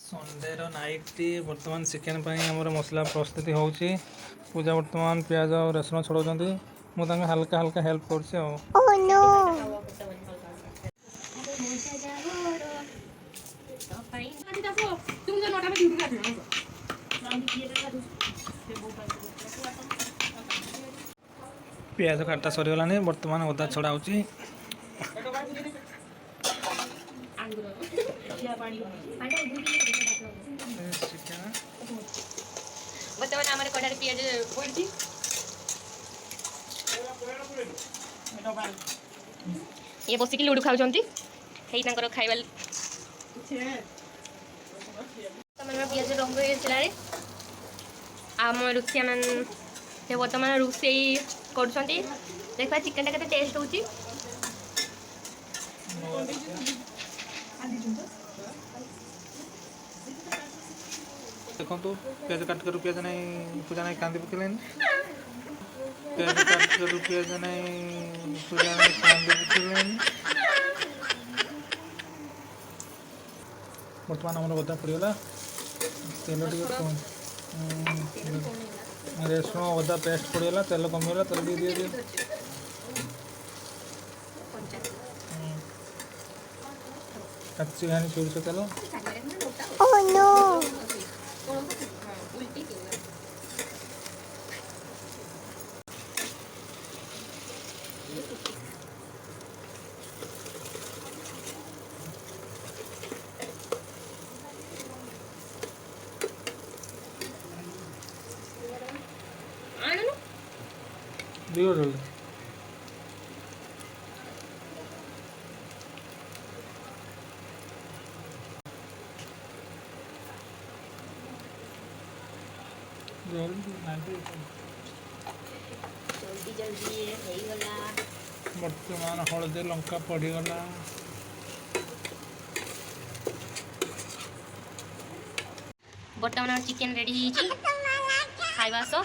Sunday night बर्तमान chicken आमर मसला प्रस्तुति होची। पूजा बर्तमान प्याज और रसुण छड़ाउछंती। मु तांके हल्का हल्का हेल्प करछि। Oh no! प्याज काटा सरीगलानी बर्तमान अदा छड़ाउछि। बर्तमान आमर कड़ार पियाज पड़छि। ये बसिक लुडु खाउछंती। हेई तांकर खाइबा तमन पियाज रंग हेलारे आम रुचिया मन से बर्तमान रोषेई करुछंती। देखा चिकेन केते टेस्ट होची। देखो तो प्याज काट कर प्याज नहीं पूजा नहीं कांदी पकेलेन। प्याज काट कर प्याज नहीं पूजा नहीं कांदी पकेलेन। बर्तमान आमर अदा पड़गला। तेल टे रसुण अदा पेस्ट पड़गला। तेल कमीगला तेल टे दिए कच्ची घानी सोरिष तेल। Oh no! दियो जल्दी। जल्दी हेगला। बर्तमान हलदी लंका पड़गला। बर्तमान चिकेन रेडी खाइबा सो।